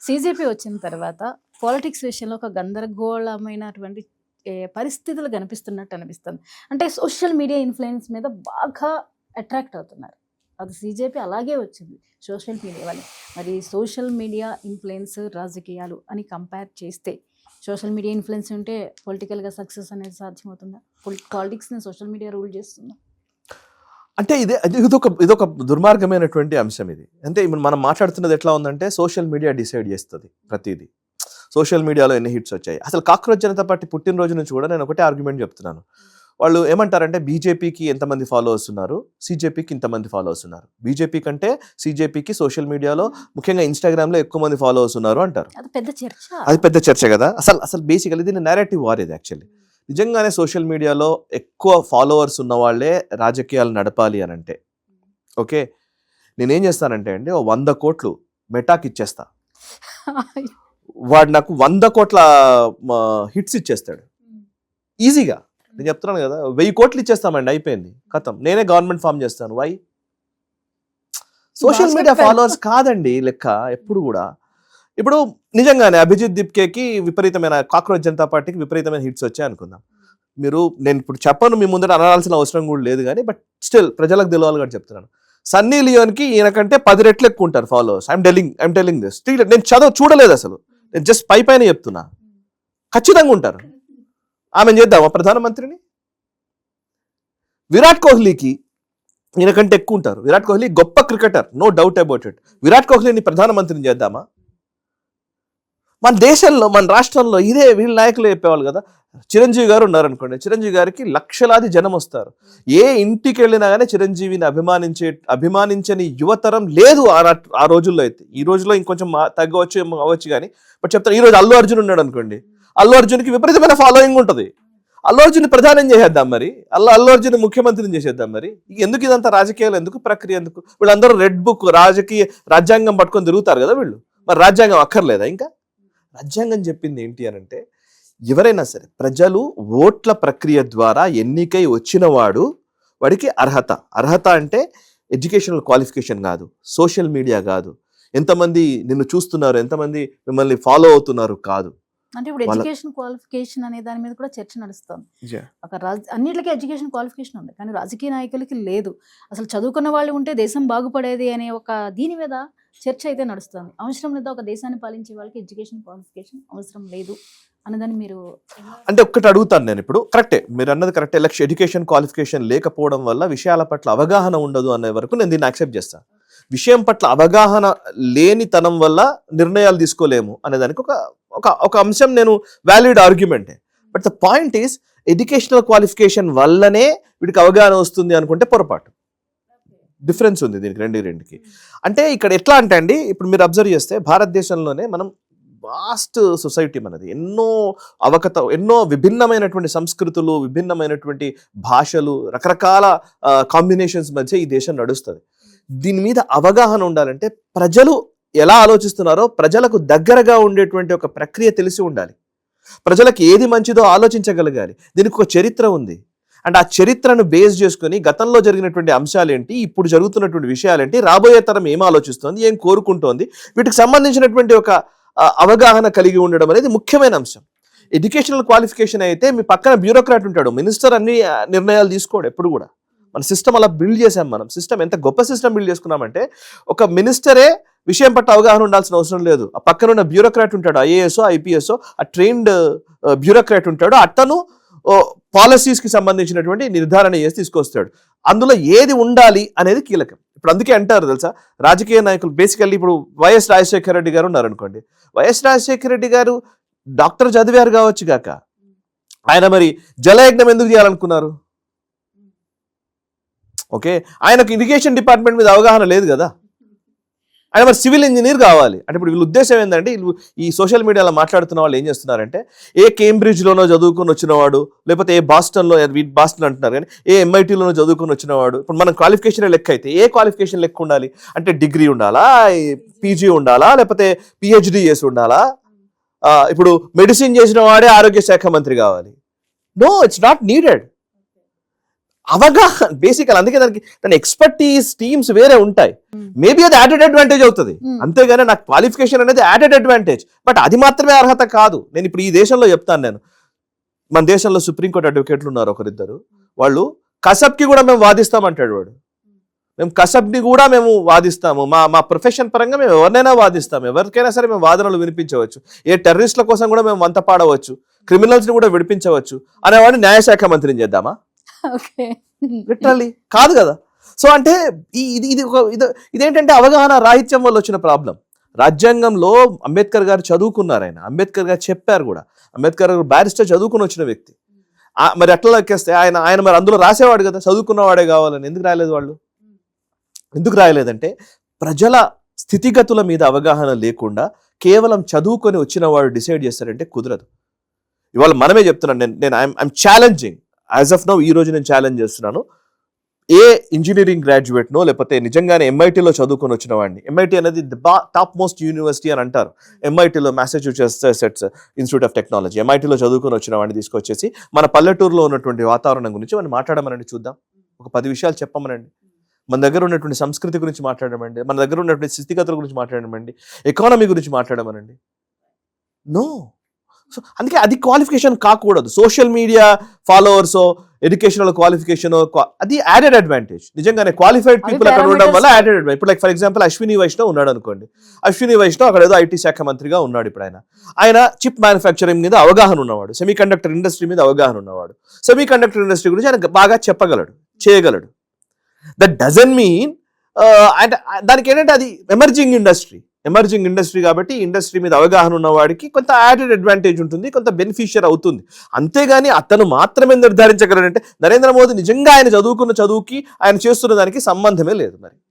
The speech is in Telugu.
సీజేపీ వచ్చిన తర్వాత పాలిటిక్స్ విషయంలో ఒక గందరగోళమైనటువంటి పరిస్థితులు కనిపిస్తున్నట్టు అనిపిస్తుంది. అంటే సోషల్ మీడియా ఇన్ఫ్లుయెన్స్ మీద బాగా అట్రాక్ట్ అవుతున్నారు. అది సీజేపీ అలాగే వచ్చింది సోషల్ మీడియా వల్ల. మరి సోషల్ మీడియా ఇన్ఫ్లుయెన్స్ రాజకీయాలు అని కంపేర్ చేస్తే సోషల్ మీడియా ఇన్ఫ్లుయెన్స్ ఉంటే పొలిటికల్గా సక్సెస్ అనేది సాధ్యమవుతుందా? పాలిటిక్స్ని సోషల్ మీడియా రూల్ చేస్తుందా? అంటే ఇదొక దుర్మార్గమైనటువంటి అంశం ఇది. అంటే ఇప్పుడు మనం మాట్లాడుతున్నది ఎట్లా ఉందంటే సోషల్ మీడియా డిసైడ్ చేస్తుంది ప్రతిదీ. సోషల్ మీడియాలో ఎన్ని హిట్స్ వచ్చాయి. అసలు కాక్రోచ్ జనతా పార్టీ పుట్టినరోజు నుంచి కూడా నేను ఒకటే ఆర్గ్యుమెంట్ చెప్తున్నాను. వాళ్ళు ఏమంటారంటే బీజేపీకి ఎంతమంది ఫాలోవర్స్ ఉన్నారు, సీజేపీకి ఇంతమంది ఫాలోవర్స్ ఉన్నారు. బీజేపీ కంటే సీజేపీకి సోషల్ మీడియాలో ముఖ్యంగా ఇన్స్టాగ్రామ్లో ఎక్కువ మంది ఫాలోవర్స్ ఉన్నారు అంటారు. అది పెద్ద చర్చ కదా. అసలు బేసికల్లీ దీన్ని నేరేటివ్ వార్ ఇది యాక్చువల్లీ. నిజంగానే సోషల్ మీడియాలో ఎక్కువ ఫాలోవర్స్ ఉన్న వాళ్ళే రాజకీయాలు నడపాలి అని అంటే ఓకే, నేనేం చేస్తానంటే అండి 100 కోట్లు మెటాకి ఇచ్చేస్తా, వాడు నాకు 100 కోట్ల హిట్స్ ఇచ్చేస్తాడు ఈజీగా. నేను చెప్తున్నాను కదా, 1000 కోట్లు ఇచ్చేస్తామండి, అయిపోయింది, కథం, నేనే గవర్నమెంట్ ఫామ్ చేస్తాను. వై? సోషల్ మీడియా ఫాలోవర్స్ కాదండి లెక్క ఎప్పుడు కూడా. ఇప్పుడు నిజంగానే అభిజిత్ దిప్కేకి విపరీతమైన, కాక్రోచ్ జనతా పార్టీకి విపరీతమైన హిట్స్ వచ్చాయి అనుకుందాం. నేను ఇప్పుడు చెప్పను, మీ ముందర అనాల్సిన అవసరం కూడా లేదు కానీ, బట్ స్టిల్ ప్రజలకు తెలియాలి కూడా చెప్తున్నాను. సన్నీ లియోన్కి ఈయనకంటే 10 రెట్లు ఎక్కువ ఉంటారు ఫాలోవర్స్. I'm telling this. నేను చూడలేదు అసలు, నేను జస్ట్ పైన చెప్తున్నా, ఖచ్చితంగా ఉంటారు. ఆమెను చేద్దామా ప్రధానమంత్రిని? విరాట్ కోహ్లీకి ఈయనకంటే ఎక్కువ ఉంటారు. విరాట్ కోహ్లీ గొప్ప cricketer, no doubt about it. Virat కోహ్లీని ప్రధానమంత్రిని చేద్దామా? మన దేశంలో, మన రాష్ట్రంలో ఇదే వీళ్ళ నాయకులు చెప్పేవాళ్ళు కదా. చిరంజీవి గారు ఉన్నారనుకోండి, చిరంజీవి గారికి లక్షలాది జనం వస్తారు. ఏ ఇంటికి వెళ్ళినా కానీ చిరంజీవిని అభిమానించని యువతరం లేదు ఆ రోజుల్లో. అయితే ఈ రోజులో ఇంకొంచెం తగ్గవచ్చు అవ్వచ్చు కానీ, బట్ చెప్తాను, ఈ రోజు అల్లు అర్జున్ ఉన్నాడు అనుకోండి, అల్లు అర్జున్కి విపరీతమైన ఫాలోయింగ్ ఉంటుంది. అల్లు అర్జున్ ప్రధానం చేసేద్దాం, మరి అల్లు అర్జున్ ముఖ్యమంత్రిని చేసేద్దాం. మరి ఎందుకు ఇదంతా రాజకీయాలు ఎందుకు, ప్రక్రియ ఎందుకు? వీళ్ళందరూ రెడ్ బుక్ రాజ్యాంగం పట్టుకొని తిరుగుతారు కదా వీళ్ళు. మరి రాజ్యాంగం అక్కర్లేదా? ఇంకా రాజ్యాంగం చెప్పింది ఏంటి అని అంటే, ఎవరైనా సరే ప్రజలు ఓట్ల ప్రక్రియ ద్వారా ఎన్నికై వచ్చినవాడు, వాడికి అర్హత అంటే ఎడ్యుకేషనల్ క్వాలిఫికేషన్ కాదు, సోషల్ మీడియా కాదు, ఎంతమంది నిన్ను చూస్తున్నారు, ఎంతమంది మిమ్మల్ని ఫాలో అవుతున్నారు కాదు. అంటే ఇప్పుడు ఎడ్యుకేషన్ క్వాలిఫికేషన్ అనే దాని మీద కూడా చర్చ నడుస్తుంది. అన్నిటికీ ఎడ్యుకేషన్ క్వాలిఫికేషన్ ఉంది, కానీ రాజకీయ నాయకులకి లేదు. అసలు చదువుకున్న వాళ్ళు ఉంటే దేశం బాగుపడేది అనే ఒక దీని మీద చర్చ అయితే నడుస్తుంది. అవసరం లేదా ఒక దేశాన్ని పాలించే వాళ్ళకి ఎడ్యుకేషన్ క్వాలిఫికేషన్ అవసరం లేదు అన్నదాన్ని మీరు అంటే ఒక్కటి అడుగుతాను నేను ఇప్పుడు. కరెక్టే, మీరు అన్నది కరెక్టే. ఎడ్యుకేషన్ క్వాలిఫికేషన్ లేకపోవడం వల్ల విషయాల పట్ల అవగాహన ఉండదు అనే వరకు నేను దీన్ని యాక్సెప్ట్ చేస్తాను. విషయం పట్ల అవగాహన లేనితనం వల్ల నిర్ణయాలు తీసుకోలేము అనేదానికి ఒక అంశం, నేను వ్యాలిడ్ ఆర్గ్యుమెంటే. But the point is, educational qualification వల్లనే వీడికి అవగాహన వస్తుంది అనుకుంటే పొరపాటు. డిఫరెన్స్ ఉంది దీనికి రెండుకి. అంటే ఇక్కడ ఎట్లా అంటే అండి, ఇప్పుడు మీరు అబ్జర్వ్ చేస్తే భారతదేశంలోనే మనం వాస్ట్ సొసైటీ మనది, ఎన్నో విభిన్నమైనటువంటి సంస్కృతులు, విభిన్నమైనటువంటి భాషలు, రకరకాల కాంబినేషన్స్ మధ్య ఈ దేశం నడుస్తుంది. దీని మీద అవగాహన ఉండాలంటే ప్రజలు ఎలా ఆలోచిస్తున్నారో ప్రజలకు దగ్గరగా ఉండేటువంటి ఒక ప్రక్రియ తెలిసి ఉండాలి. ప్రజలకు ఏది మంచిదో ఆలోచించగలగాలి. దీనికి ఒక చరిత్ర ఉంది. అండ్ ఆ చరిత్రను బేస్ చేసుకుని గతంలో జరిగినటువంటి అంశాలేంటి, ఇప్పుడు జరుగుతున్నటువంటి విషయాలేంటి, రాబోయే తరం ఏం ఆలోచిస్తోంది, ఏం కోరుకుంటోంది, వీటికి సంబంధించినటువంటి ఒక అవగాహన కలిగి ఉండడం అనేది ముఖ్యమైన అంశం. ఎడ్యుకేషనల్ క్వాలిఫికేషన్ అయితే మీ పక్కన బ్యూరోక్రాట్ ఉంటాడు, మినిస్టర్ అన్ని నిర్ణయాలు తీసుకోడు ఎప్పుడు కూడా. మన సిస్టమ్ అలా బిల్డ్ చేసాం మనం. సిస్టమ్ ఎంత గొప్ప సిస్టమ్ బిల్డ్ చేసుకున్నామంటే, ఒక మినిస్టరే విషయం పట్ల అవగాహన ఉండాల్సిన అవసరం లేదు. ఆ పక్కన ఉన్న బ్యూరోక్రాట్ ఉంటాడు, ఐఏఎస్ ఐపీఎస్, ఆ ట్రైన్డ్ బ్యూరోక్రాట్ ఉంటాడు, అతను పాలసీస్కి సంబంధించినటువంటి నిర్ధారణ చేసి తీసుకొస్తాడు. అందులో ఏది ఉండాలి అనేది కీలకం. ఇప్పుడు అందుకే అంటారు తెలుసా, రాజకీయ నాయకులు బేసికల్లీ, ఇప్పుడు వైఎస్ రాజశేఖర రెడ్డి గారు ఉన్నారనుకోండి, వైఎస్ రాజశేఖర రెడ్డి గారు డాక్టర్ చదివారు కావచ్చు గాక, ఆయన మరి జలయజ్ఞం ఎందుకు చేయాలనుకున్నారు? ఓకే, ఆయనకు ఇరిగేషన్ డిపార్ట్మెంట్ మీద అవగాహన లేదు కదా, ఆయన మరి సివిల్ ఇంజనీర్ కావాలి. అంటే ఇప్పుడు వీళ్ళ ఉద్దేశం ఏంటంటే, ఈ సోషల్ మీడియాలో మాట్లాడుతున్న వాళ్ళు ఏం చేస్తున్నారంటే, ఏ కేంబ్రిడ్జ్లోనో చదువుకొని వచ్చినవాడు, లేకపోతే ఏ బాస్టన్ అంటున్నారు కానీ, ఏ ఎంఐటీలోనో చదువుకొని వచ్చినవాడు, ఇప్పుడు మనం క్వాలిఫికేషన్ లెక్క అయితే ఏ క్వాలిఫికేషన్ లెక్క ఉండాలి అంటే, డిగ్రీ ఉండాలా, పీజీ ఉండాలా, లేకపోతే పిహెచ్డి చేసి ఉండాలా? ఇప్పుడు మెడిసిన్ చేసిన వాడే ఆరోగ్య శాఖ మంత్రి కావాలి? No, it's not needed. అవగాహన బేసికల్, అందుకే దాని ఎక్స్పర్టీస్ టీమ్స్ వేరే ఉంటాయి. Hmm. మేబీ అది యాడెడ్ అడ్వాంటేజ్ అవుతుంది, అంతేగాని నాకు క్వాలిఫికేషన్ అనేది యాడెడ్ అడ్వాంటేజ్, బట్ అది మాత్రమే అర్హత కాదు. నేను ఇప్పుడు ఈ దేశంలో చెప్తాను, నేను మన దేశంలో సుప్రీంకోర్టు అడ్వకేట్లు ఉన్నారు ఒకరిద్దరు, వాళ్ళు కసబ్కి కూడా మేము వాదిస్తామంటాడు వాడు. మేము కసబ్ని కూడా మేము వాదిస్తాము, మా ప్రొఫెషన్ పరంగా మేము ఎవరినైనా వాదిస్తాము, ఎవరికైనా సరే మేము వాదనలు వినిపించవచ్చు, ఏ టెర్రరిస్టుల కోసం కూడా మేము వంత పాడవచ్చు, క్రిమినల్స్ని కూడా విడిపించవచ్చు అనేవాడిని న్యాయశాఖ మంత్రిని చేద్దామా? ఓకే, లిటరల్లీ కాదు కదా. సో అంటే ఇదేంటంటే అవగాహన రాహిత్యం వల్ల వచ్చిన ప్రాబ్లం. రాజ్యాంగంలో అంబేద్కర్ గారు చదువుకున్నారు, ఆయన అంబేద్కర్ గారు చెప్పారు కూడా, అంబేద్కర్ గారు బ్యారిస్టర్ చదువుకుని వచ్చిన వ్యక్తి. మరి అట్లా లెక్కేస్తే ఆయన మరి అందులో రాసేవాడు కదా, చదువుకున్నవాడే కావాలని. ఎందుకు రాయలేదు వాళ్ళు? ఎందుకు రాయలేదంటే ప్రజల స్థితిగతుల మీద అవగాహన లేకుండా కేవలం చదువుకొని వచ్చిన వాడు డిసైడ్ చేస్తారంటే కుదరదు. ఇవాళ మనమే చెప్తున్నాను, నేను I'm challenging as of now, ఈ రోజు నేను ఛాలెంజ్ చేస్తున్నాను, ఏ ఇంజనీరింగ్ గ్రాడ్యుయేట్నో లేకపోతే నిజంగానే ఎంఐటీలో చదువుకొని వచ్చిన వాడిని, ఎంఐటీ అనేది టాప్ మోస్ట్ యూనివర్సిటీ అని అంటారు, ఎంఐటీలో మ్యాసచ్యూసెట్స్ ఇన్స్టిట్యూట్ ఆఫ్ టెక్నాలజీ, ఎంఐటీలో చదువుకొని వచ్చిన వాడిని తీసుకొచ్చేసి మన పల్లెటూరులో ఉన్నటువంటి వాతావరణం గురించి మనం మాట్లాడమనండి, చూద్దాం, ఒక 10 విషయాలు చెప్పమనండి, మన దగ్గర ఉన్నటువంటి సంస్కృతి గురించి మాట్లాడమండి, మన దగ్గర ఉన్నటువంటి స్థితిగతుల గురించి మాట్లాడమండి, ఎకానమీ గురించి మాట్లాడమనండి. నో. సో అందుకే అది క్వాలిఫికేషన్ కాకూడదు. Social media followers, educational qualification, అది యాడెడ్ అడ్వాంటేజ్. నిజంగానే క్వాలిఫైడ్ పీపుల్ అక్కడ ఉండడం వల్ల యాడెడ్ అడ్వాంటేజ్. ఇప్పుడు like for example Ashwini Vaishnaw ఉన్నాడు అనుకోండి, అశ్విని వైష్ణవ్ అక్కడ ఏదో ఐటీ శాఖ మంత్రిగా ఉన్నాడు ఇప్పుడు. ఆయన చిప్ మ్యానుఫ్యాక్చరింగ్ మీద అవగాహన ఉన్నవాడు, సెమీ కండక్టర్ ఇండస్ట్రీ మీద అవగాహన ఉన్నవాడు, సెమీ కండక్టర్ ఇండస్ట్రీ గురించి ఆయన బాగా చెప్పగలడు, చేయగలడు. దట్ డజంట్ మీన్ అంటే దానికి ఏంటంటే అది ఎమర్జింగ్ ఇండస్ట్రీ కాబట్టి ఇండస్ట్రీ మీద అవగాహన ఉన్న వాడికి కొంత యాడెడ్ అడ్వాంటేజ్ ఉంటుంది, కొంత బెనిఫిషియర్ అవుతుంది. అంతేగాని అతను మాత్రమే నిర్ధారించగలడంటే నరేంద్ర మోదీ నిజంగా ఆయన చదువుకున్న చదువుకి ఆయన చేస్తున్న దానికి సంబంధమే లేదు మరి.